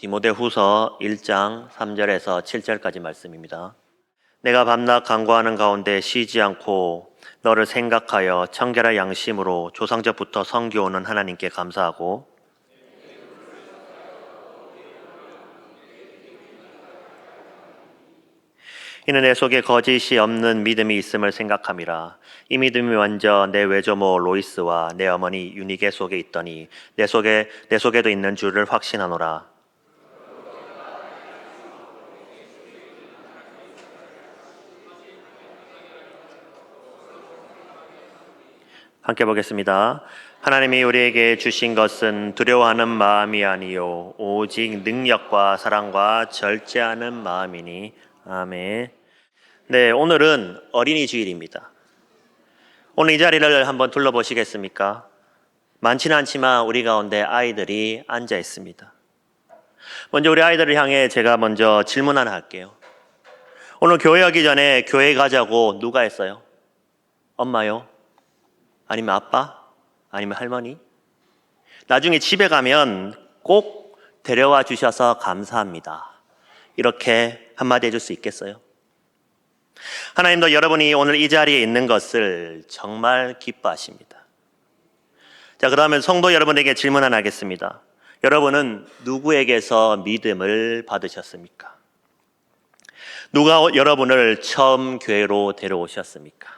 디모데후서 1장 3절에서 7절까지 말씀입니다. 내가 밤낮 간구하는 가운데 쉬지 않고 너를 생각하여 청결한 양심으로 조상적부터 섬겨오는 하나님께 감사하고 이는 내 속에 거짓이 없는 믿음이 있음을 생각함이라. 이 믿음이 먼저 내 외조모 로이스와 내 어머니 유니게 속에 있더니 내 속에도 있는 줄을 확신하노라. 함께 보겠습니다. 하나님이 우리에게 주신 것은 두려워하는 마음이 아니요 오직 능력과 사랑과 절제하는 마음이니. 아멘. 네, 오늘은 어린이 주일입니다. 오늘 이 자리를 한번 둘러보시겠습니까? 많지는 않지만 우리 가운데 아이들이 앉아 있습니다. 먼저 우리 아이들을 향해 제가 먼저 질문 하나 할게요. 오늘 교회 오기 전에 교회 가자고 누가 했어요? 엄마요? 아니면 아빠? 아니면 할머니? 나중에 집에 가면 꼭 데려와 주셔서 감사합니다. 이렇게 한마디 해줄 수 있겠어요? 하나님도 여러분이 오늘 이 자리에 있는 것을 정말 기뻐하십니다. 자, 그러면 성도 여러분에게 질문 하나 하겠습니다. 여러분은 누구에게서 믿음을 받으셨습니까? 누가 여러분을 처음 교회로 데려오셨습니까?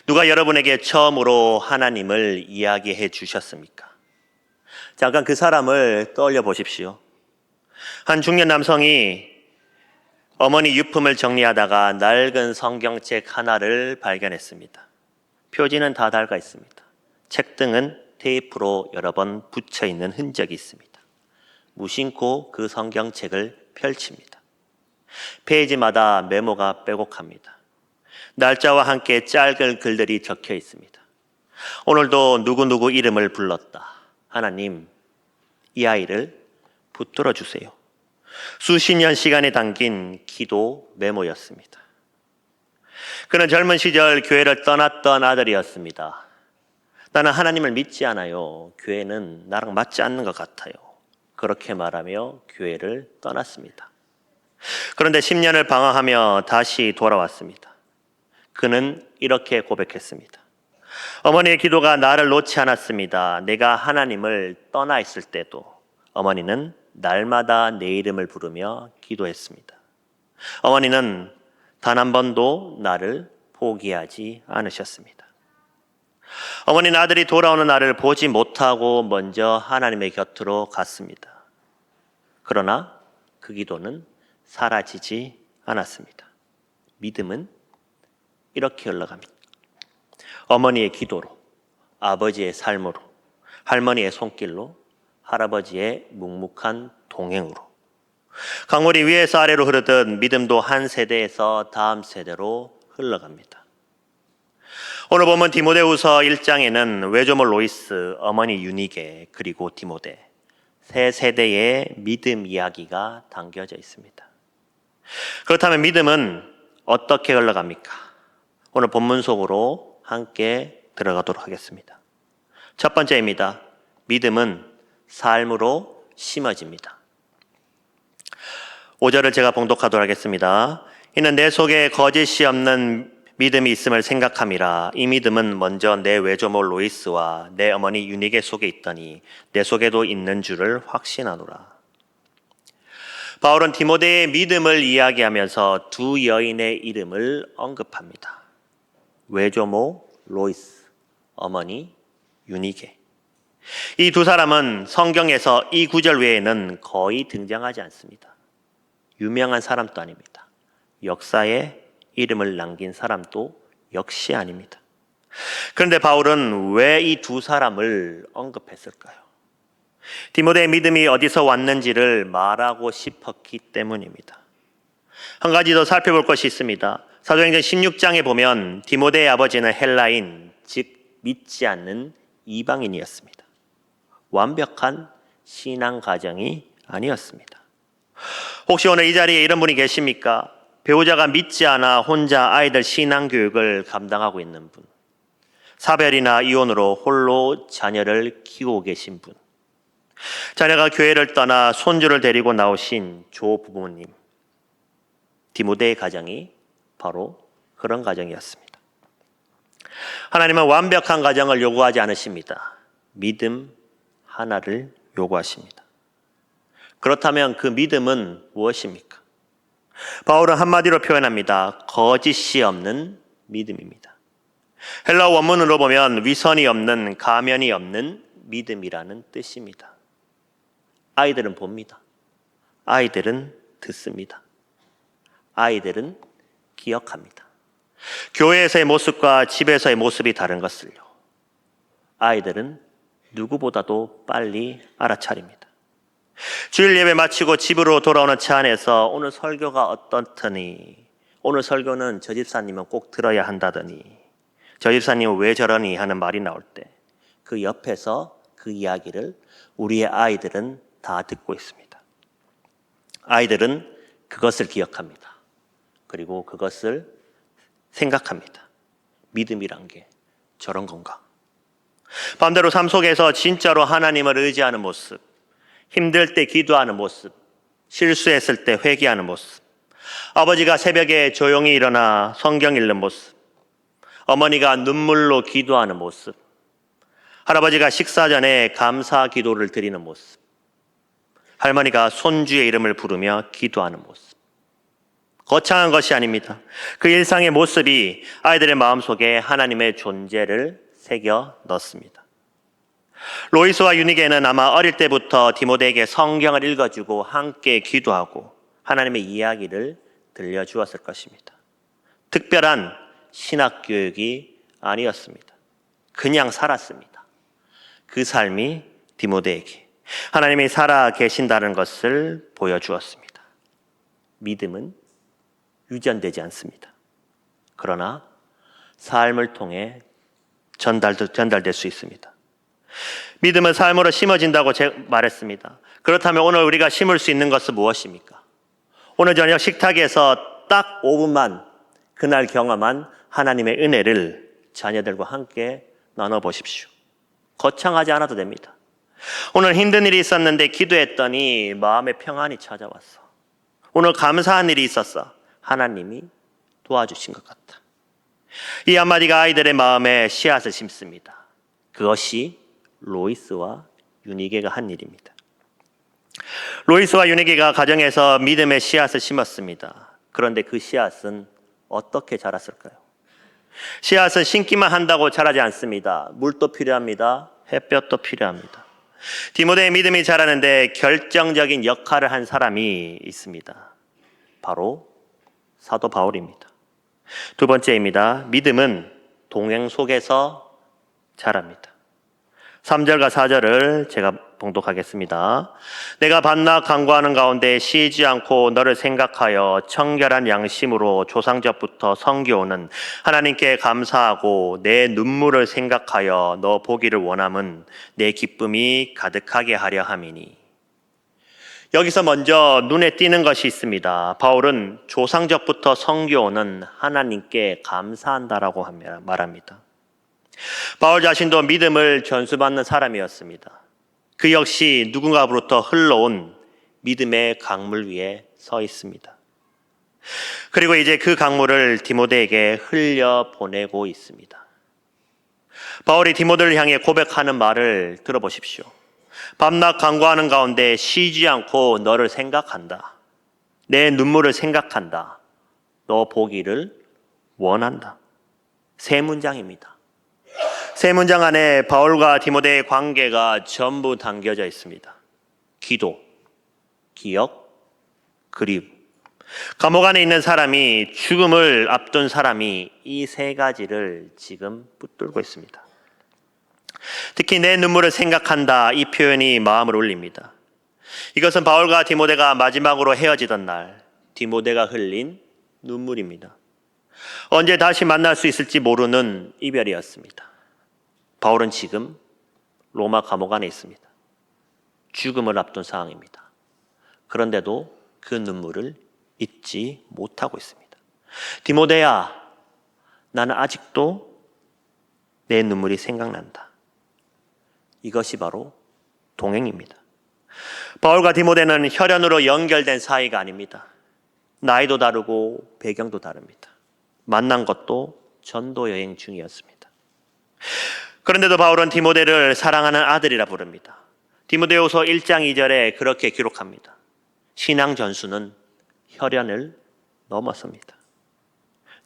누가 여러분에게 처음으로 하나님을 이야기해 주셨습니까? 잠깐 그 사람을 떠올려 보십시오. 한 중년 남성이 어머니 유품을 정리하다가 낡은 성경책 하나를 발견했습니다. 표지는 다 닳아 있습니다. 책등은 테이프로 여러 번 붙여 있는 흔적이 있습니다. 무심코 그 성경책을 펼칩니다. 페이지마다 메모가 빼곡합니다. 날짜와 함께 짧은 글들이 적혀 있습니다. 오늘도 누구누구 이름을 불렀다. 하나님, 이 아이를 붙들어 주세요. 수십 년 시간이 담긴 기도 메모였습니다. 그는 젊은 시절 교회를 떠났던 아들이었습니다. 나는 하나님을 믿지 않아요. 교회는 나랑 맞지 않는 것 같아요. 그렇게 말하며 교회를 떠났습니다. 그런데 10년을 방황하며 다시 돌아왔습니다. 그는 이렇게 고백했습니다. 어머니의 기도가 나를 놓지 않았습니다. 내가 하나님을 떠나 있을 때도 어머니는 날마다 내 이름을 부르며 기도했습니다. 어머니는 단 한 번도 나를 포기하지 않으셨습니다. 어머니는 아들이 돌아오는 날을 보지 못하고 먼저 하나님의 곁으로 갔습니다. 그러나 그 기도는 사라지지 않았습니다. 믿음은 이렇게 흘러갑니다. 어머니의 기도로, 아버지의 삶으로, 할머니의 손길로, 할아버지의 묵묵한 동행으로. 강물이 위에서 아래로 흐르듯 믿음도 한 세대에서 다음 세대로 흘러갑니다. 오늘 보면 디모데후서 1장에는 외조모 로이스, 어머니 유니게, 그리고 디모데 세 세대의 믿음 이야기가 담겨져 있습니다. 그렇다면 믿음은 어떻게 흘러갑니까? 오늘 본문 속으로 함께 들어가도록 하겠습니다. 첫 번째입니다. 믿음은 삶으로 심어집니다. 5절을 제가 봉독하도록 하겠습니다. 이는 내 속에 거짓이 없는 믿음이 있음을 생각함이라. 이 믿음은 먼저 내 외조모 로이스와 내 어머니 유니게 속에 있더니 내 속에도 있는 줄을 확신하노라. 바울은 디모데의 믿음을 이야기하면서 두 여인의 이름을 언급합니다. 외조모 로이스, 어머니 유니게. 이 두 사람은 성경에서 이 구절 외에는 거의 등장하지 않습니다. 유명한 사람도 아닙니다. 역사에 이름을 남긴 사람도 역시 아닙니다. 그런데 바울은 왜 이 두 사람을 언급했을까요? 디모데의 믿음이 어디서 왔는지를 말하고 싶었기 때문입니다. 한 가지 더 살펴볼 것이 있습니다. 사도행전 16장에 보면 디모데의 아버지는 헬라인, 즉 믿지 않는 이방인이었습니다. 완벽한 신앙 가정이 아니었습니다. 혹시 오늘 이 자리에 이런 분이 계십니까? 배우자가 믿지 않아 혼자 아이들 신앙 교육을 감당하고 있는 분, 사별이나 이혼으로 홀로 자녀를 키우고 계신 분, 자녀가 교회를 떠나 손주를 데리고 나오신 조 부모님, 디모데의 가정이 바로 그런 가정이었습니다. 하나님은 완벽한 가정을 요구하지 않으십니다. 믿음 하나를 요구하십니다. 그렇다면 그 믿음은 무엇입니까? 바울은 한마디로 표현합니다. 거짓이 없는 믿음입니다. 헬라어 원문으로 보면 위선이 없는, 가면이 없는 믿음이라는 뜻입니다. 아이들은 봅니다. 아이들은 듣습니다. 아이들은 기억합니다. 교회에서의 모습과 집에서의 모습이 다른 것을요. 아이들은 누구보다도 빨리 알아차립니다. 주일 예배 마치고 집으로 돌아오는 차 안에서 오늘 설교가 어떻더니, 오늘 설교는 저 집사님은 꼭 들어야 한다더니, 저 집사님은 왜 저러니 하는 말이 나올 때 그 옆에서 그 이야기를 우리의 아이들은 다 듣고 있습니다. 아이들은 그것을 기억합니다. 그리고 그것을 생각합니다. 믿음이란 게 저런 건가? 반대로 삶 속에서 진짜로 하나님을 의지하는 모습, 힘들 때 기도하는 모습, 실수했을 때 회개하는 모습, 아버지가 새벽에 조용히 일어나 성경 읽는 모습, 어머니가 눈물로 기도하는 모습, 할아버지가 식사 전에 감사 기도를 드리는 모습, 할머니가 손주의 이름을 부르며 기도하는 모습. 거창한 것이 아닙니다. 그 일상의 모습이 아이들의 마음속에 하나님의 존재를 새겨 넣습니다. 로이스와 유니게는 아마 어릴 때부터 디모데에게 성경을 읽어주고 함께 기도하고 하나님의 이야기를 들려주었을 것입니다. 특별한 신학 교육이 아니었습니다. 그냥 살았습니다. 그 삶이 디모데에게 하나님이 살아 계신다는 것을 보여주었습니다. 믿음은 유전되지 않습니다. 그러나 삶을 통해 전달될 수 있습니다. 믿음은 삶으로 심어진다고 말했습니다. 그렇다면 오늘 우리가 심을 수 있는 것은 무엇입니까? 오늘 저녁 식탁에서 딱 5분만 그날 경험한 하나님의 은혜를 자녀들과 함께 나눠보십시오. 거창하지 않아도 됩니다. 오늘 힘든 일이 있었는데 기도했더니 마음의 평안이 찾아왔어. 오늘 감사한 일이 있었어. 하나님이 도와주신 것 같다. 이 한마디가 아이들의 마음에 씨앗을 심습니다. 그것이 로이스와 유니게가 한 일입니다. 로이스와 유니게가 가정에서 믿음의 씨앗을 심었습니다. 그런데 그 씨앗은 어떻게 자랐을까요? 씨앗은 심기만 한다고 자라지 않습니다. 물도 필요합니다. 햇볕도 필요합니다. 디모데의 믿음이 자라는데 결정적인 역할을 한 사람이 있습니다. 바로 사도 바울입니다. 두 번째입니다. 믿음은 동행 속에서 자랍니다. 3절과 4절을 제가 봉독하겠습니다. 내가 밤낮 간구하는 가운데 쉬지 않고 너를 생각하여 청결한 양심으로 조상적부터 섬겨오는 하나님께 감사하고 내 눈물을 생각하여 너 보기를 원함은 내 기쁨이 가득하게 하려 함이니. 여기서 먼저 눈에 띄는 것이 있습니다. 바울은 조상적부터 섬겨오는 하나님께 감사한다라고 말합니다. 바울 자신도 믿음을 전수받는 사람이었습니다. 그 역시 누군가로부터 흘러온 믿음의 강물 위에 서 있습니다. 그리고 이제 그 강물을 디모데에게 흘려 보내고 있습니다. 바울이 디모데를 향해 고백하는 말을 들어보십시오. 밤낮 간구하는 가운데 쉬지 않고 너를 생각한다. 내 눈물을 생각한다. 너 보기를 원한다. 세 문장입니다. 세 문장 안에 바울과 디모데의 관계가 전부 담겨져 있습니다. 기도, 기억, 그리움. 감옥 안에 있는 사람이, 죽음을 앞둔 사람이 이 세 가지를 지금 붙들고 있습니다. 특히 내 눈물을 생각한다, 이 표현이 마음을 울립니다. 이것은 바울과 디모데가 마지막으로 헤어지던 날 디모데가 흘린 눈물입니다. 언제 다시 만날 수 있을지 모르는 이별이었습니다. 바울은 지금 로마 감옥 안에 있습니다. 죽음을 앞둔 상황입니다. 그런데도 그 눈물을 잊지 못하고 있습니다. 디모데야, 나는 아직도 내 눈물이 생각난다. 이것이 바로 동행입니다. 바울과 디모데는 혈연으로 연결된 사이가 아닙니다. 나이도 다르고 배경도 다릅니다. 만난 것도 전도 여행 중이었습니다. 그런데도 바울은 디모데를 사랑하는 아들이라 부릅니다. 디모데후서 1장 2절에 그렇게 기록합니다. 신앙 전수는 혈연을 넘어섭니다.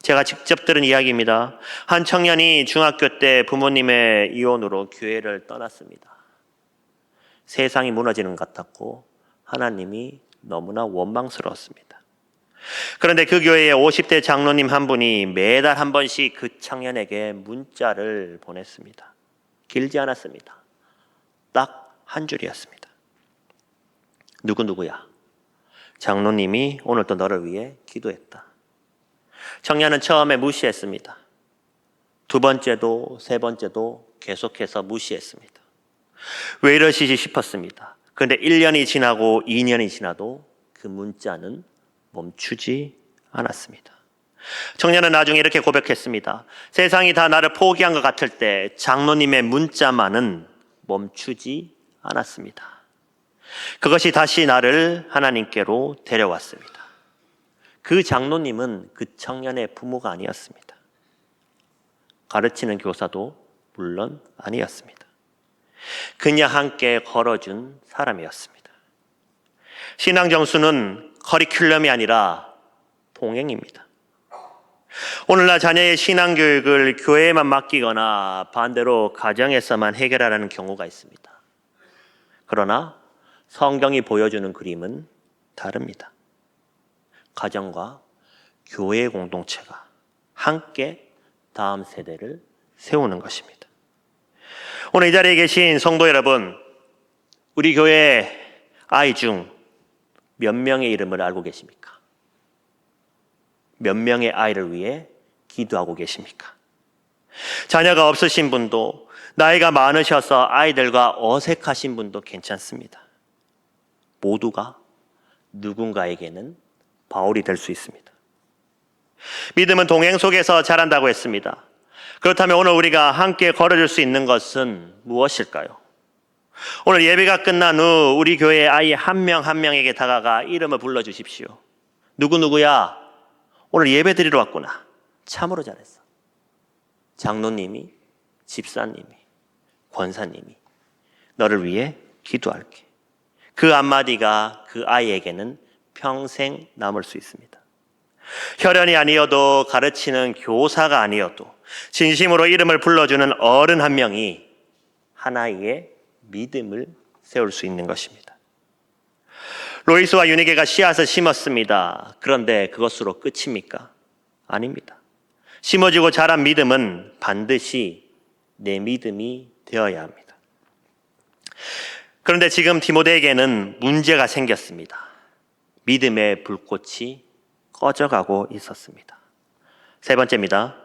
제가 직접 들은 이야기입니다. 한 청년이 중학교 때 부모님의 이혼으로 교회를 떠났습니다. 세상이 무너지는 것 같았고 하나님이 너무나 원망스러웠습니다. 그런데 그 교회에 50대 장로님 한 분이 매달 한 번씩 그 청년에게 문자를 보냈습니다. 길지 않았습니다. 딱 한 줄이었습니다. 누구누구야. 장로님이 오늘도 너를 위해 기도했다. 청년은 처음에 무시했습니다. 두 번째도 세 번째도 계속해서 무시했습니다. 왜 이러시지 싶었습니다. 그런데 1년이 지나고 2년이 지나도 그 문자는 멈추지 않았습니다. 청년은 나중에 이렇게 고백했습니다. 세상이 다 나를 포기한 것 같을 때 장로님의 문자만은 멈추지 않았습니다. 그것이 다시 나를 하나님께로 데려왔습니다. 그 장로님은 그 청년의 부모가 아니었습니다. 가르치는 교사도 물론 아니었습니다. 그냥 함께 걸어준 사람이었습니다. 신앙 정수는 커리큘럼이 아니라 동행입니다. 오늘날 자녀의 신앙 교육을 교회에만 맡기거나 반대로 가정에서만 해결하라는 경우가 있습니다. 그러나 성경이 보여주는 그림은 다릅니다. 가정과 교회 공동체가 함께 다음 세대를 세우는 것입니다. 오늘 이 자리에 계신 성도 여러분, 우리 교회 아이 중 몇 명의 이름을 알고 계십니까? 몇 명의 아이를 위해 기도하고 계십니까? 자녀가 없으신 분도, 나이가 많으셔서 아이들과 어색하신 분도 괜찮습니다. 모두가 누군가에게는 바울이 될 수 있습니다. 믿음은 동행 속에서 자란다고 했습니다. 그렇다면 오늘 우리가 함께 걸어줄 수 있는 것은 무엇일까요? 오늘 예배가 끝난 후 우리 교회 아이 한 명 한 명에게 다가가 이름을 불러주십시오. 누구누구야, 오늘 예배 드리러 왔구나. 참으로 잘했어. 장로님이, 집사님이, 권사님이 너를 위해 기도할게. 그 한마디가 그 아이에게는 평생 남을 수 있습니다. 혈연이 아니어도, 가르치는 교사가 아니어도 진심으로 이름을 불러주는 어른 한 명이 하나의 믿음을 세울 수 있는 것입니다. 로이스와 유니게가 씨앗을 심었습니다. 그런데 그것으로 끝입니까? 아닙니다. 심어지고 자란 믿음은 반드시 내 믿음이 되어야 합니다. 그런데 지금 디모데에게는 문제가 생겼습니다. 믿음의 불꽃이 꺼져가고 있었습니다. 세 번째입니다.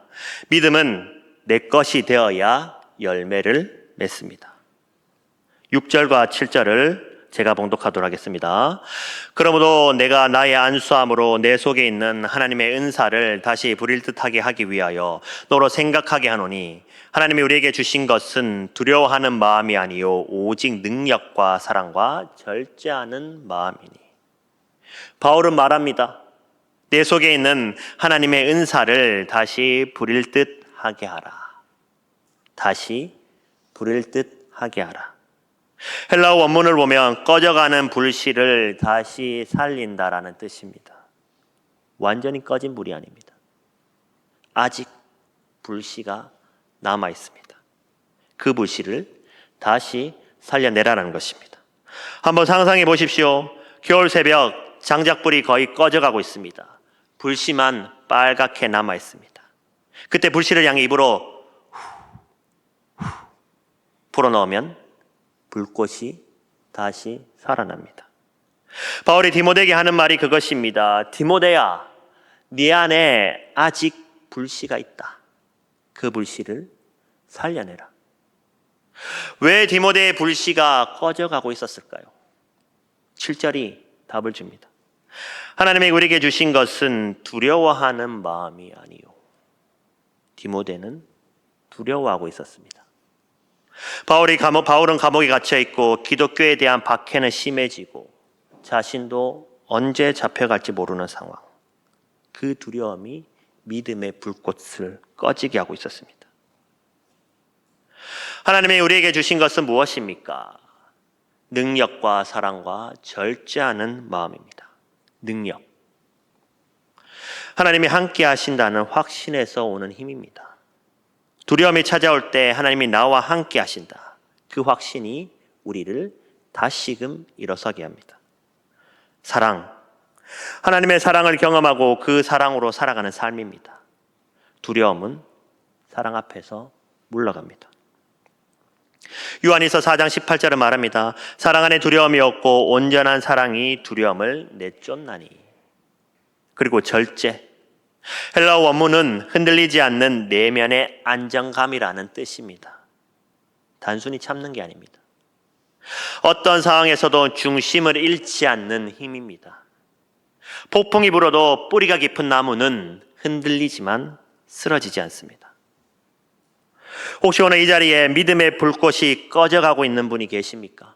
믿음은 내 것이 되어야 열매를 맺습니다. 6절과 7절을 제가 봉독하도록 하겠습니다. 그러므로 내가 나의 안수함으로 내 속에 있는 하나님의 은사를 다시 불일듯하게 하기 위하여 너로 생각하게 하노니, 하나님이 우리에게 주신 것은 두려워하는 마음이 아니요 오직 능력과 사랑과 절제하는 마음이니. 바울은 말합니다. 내 속에 있는 하나님의 은사를 다시 부릴 듯 하게 하라. 다시 부릴 듯 하게 하라. 헬라어 원문을 보면 꺼져가는 불씨를 다시 살린다라는 뜻입니다. 완전히 꺼진 불이 아닙니다. 아직 불씨가 남아 있습니다. 그 불씨를 다시 살려내라는 것입니다. 한번 상상해 보십시오. 겨울 새벽, 장작불이 거의 꺼져가고 있습니다. 불씨만 빨갛게 남아 있습니다. 그때 불씨를 향해 입으로 불어넣으면 불꽃이 다시 살아납니다. 바울이 디모데에게 하는 말이 그것입니다. 디모데야, 네 안에 아직 불씨가 있다. 그 불씨를 살려내라. 왜 디모데의 불씨가 꺼져가고 있었을까요? 7절이 답을 줍니다. 하나님이 우리에게 주신 것은 두려워하는 마음이 아니요. 디모데는 두려워하고 있었습니다. 바울은 감옥에 갇혀 있고 기독교에 대한 박해는 심해지고 자신도 언제 잡혀갈지 모르는 상황. 그 두려움이 믿음의 불꽃을 꺼지게 하고 있었습니다. 하나님이 우리에게 주신 것은 무엇입니까? 능력과 사랑과 절제하는 마음입니다. 능력. 하나님이 함께 하신다는 확신에서 오는 힘입니다. 두려움이 찾아올 때 하나님이 나와 함께 하신다. 그 확신이 우리를 다시금 일어서게 합니다. 사랑. 하나님의 사랑을 경험하고 그 사랑으로 살아가는 삶입니다. 두려움은 사랑 앞에서 물러갑니다. 요한일서 4장 18절은 말합니다. 사랑 안에 두려움이 없고 온전한 사랑이 두려움을 내쫓나니. 그리고 절제. 헬라어 원문은 흔들리지 않는 내면의 안정감이라는 뜻입니다. 단순히 참는 게 아닙니다. 어떤 상황에서도 중심을 잃지 않는 힘입니다. 폭풍이 불어도 뿌리가 깊은 나무는 흔들리지만 쓰러지지 않습니다. 혹시 오늘 이 자리에 믿음의 불꽃이 꺼져가고 있는 분이 계십니까?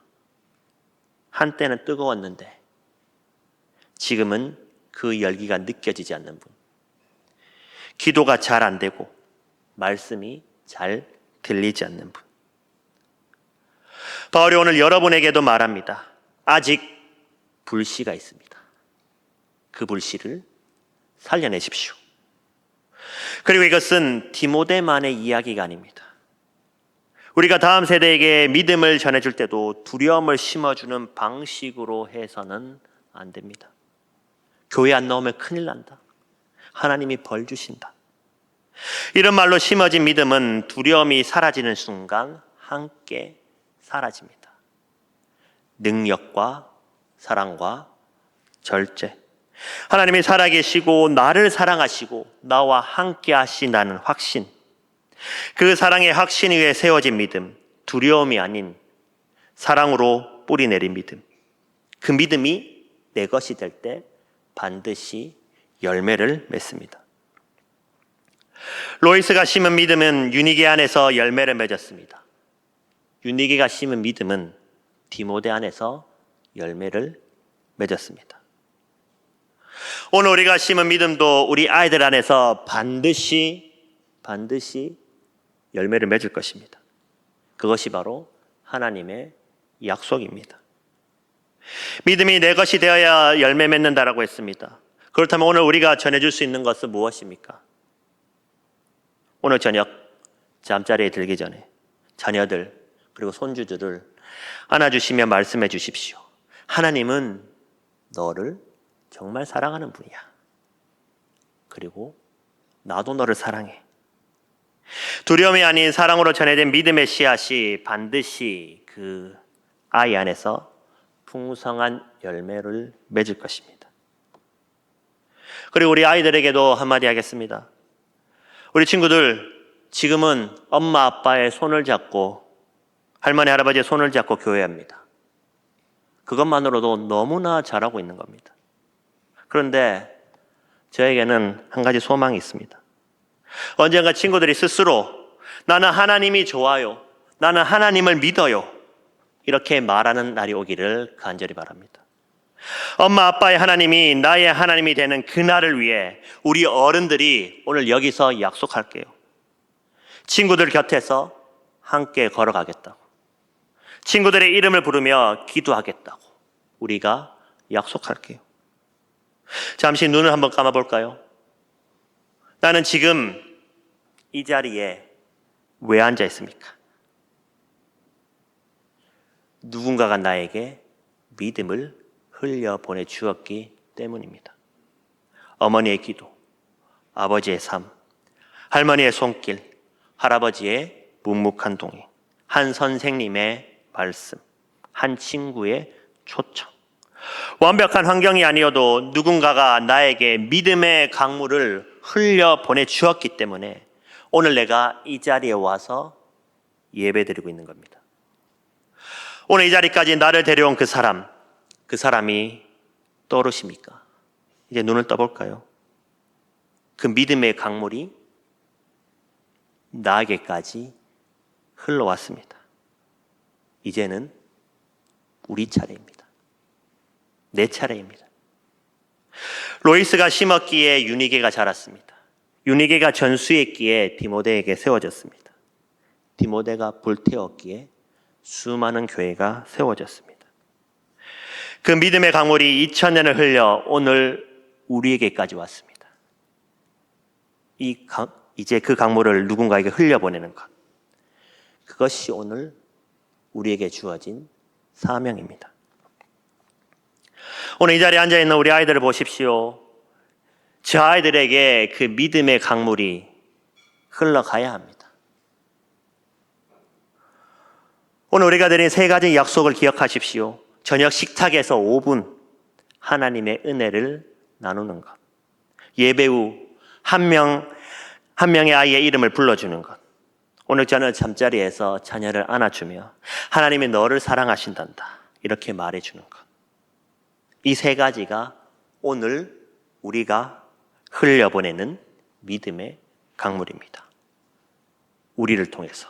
한때는 뜨거웠는데 지금은 그 열기가 느껴지지 않는 분. 기도가 잘 안 되고 말씀이 잘 들리지 않는 분. 바울이 오늘 여러분에게도 말합니다. 아직 불씨가 있습니다. 그 불씨를 살려내십시오. 그리고 이것은 디모데만의 이야기가 아닙니다. 우리가 다음 세대에게 믿음을 전해줄 때도 두려움을 심어주는 방식으로 해서는 안 됩니다. 교회 안 나오면 큰일 난다. 하나님이 벌 주신다. 이런 말로 심어진 믿음은 두려움이 사라지는 순간 함께 사라집니다. 능력과 사랑과 절제. 하나님이 살아계시고 나를 사랑하시고 나와 함께 하신다는 확신. 그 사랑의 확신 위에 세워진 믿음. 두려움이 아닌 사랑으로 뿌리 내린 믿음. 그 믿음이 내 것이 될 때 반드시 열매를 맺습니다. 로이스가 심은 믿음은 유니게 안에서 열매를 맺었습니다. 유니게가 심은 믿음은 디모데 안에서 열매를 맺었습니다. 오늘 우리가 심은 믿음도 우리 아이들 안에서 반드시 열매를 맺을 것입니다. 그것이 바로 하나님의 약속입니다. 믿음이 내 것이 되어야 열매 맺는다라고 했습니다. 그렇다면 오늘 우리가 전해줄 수 있는 것은 무엇입니까? 오늘 저녁 잠자리에 들기 전에 자녀들 그리고 손주들을 안아주시며 말씀해 주십시오. 하나님은 너를 정말 사랑하는 분이야. 그리고 나도 너를 사랑해. 두려움이 아닌 사랑으로 전해진 믿음의 씨앗이 반드시 그 아이 안에서 풍성한 열매를 맺을 것입니다. 그리고 우리 아이들에게도 한마디 하겠습니다. 우리 친구들 지금은 엄마 아빠의 손을 잡고 할머니 할아버지의 손을 잡고 교회합니다. 그것만으로도 너무나 잘하고 있는 겁니다. 그런데 저에게는 한 가지 소망이 있습니다. 언젠가 친구들이 스스로 나는 하나님이 좋아요. 나는 하나님을 믿어요. 이렇게 말하는 날이 오기를 간절히 바랍니다. 엄마 아빠의 하나님이 나의 하나님이 되는 그날을 위해 우리 어른들이 오늘 여기서 약속할게요. 친구들 곁에서 함께 걸어가겠다고. 친구들의 이름을 부르며 기도하겠다고. 우리가 약속할게요. 잠시 눈을 한번 감아볼까요? 나는 지금 이 자리에 왜 앉아 있습니까? 누군가가 나에게 믿음을 흘려 보내주었기 때문입니다. 어머니의 기도, 아버지의 삶, 할머니의 손길, 할아버지의 묵묵한 동행, 한 선생님의 말씀, 한 친구의 초청. 완벽한 환경이 아니어도 누군가가 나에게 믿음의 강물을 흘려 보내주었기 때문에 오늘 내가 이 자리에 와서 예배드리고 있는 겁니다. 오늘 이 자리까지 나를 데려온 그 사람이 떠오르십니까? 이제 눈을 떠볼까요? 그 믿음의 강물이 나에게까지 흘러왔습니다. 이제는 우리 차례입니다. 내 차례입니다. 로이스가 심었기에 유니게가 자랐습니다. 유니게가 전수했기에 디모데에게 세워졌습니다. 디모데가 불태웠기에 수많은 교회가 세워졌습니다. 그 믿음의 강물이 2000년을 흘려 오늘 우리에게까지 왔습니다. 이제 그 강물을 누군가에게 흘려보내는 것. 그것이 오늘 우리에게 주어진 사명입니다. 오늘 이 자리에 앉아있는 우리 아이들을 보십시오. 저 아이들에게 그 믿음의 강물이 흘러가야 합니다. 오늘 우리가 드린 세 가지 약속을 기억하십시오. 저녁 식탁에서 5분 하나님의 은혜를 나누는 것. 예배 후 한 명의 아이의 이름을 불러주는 것. 오늘 저는 잠자리에서 자녀를 안아주며 하나님이 너를 사랑하신단다 이렇게 말해주는 것. 이 세 가지가 오늘 우리가 흘려보내는 믿음의 강물입니다. 우리를 통해서.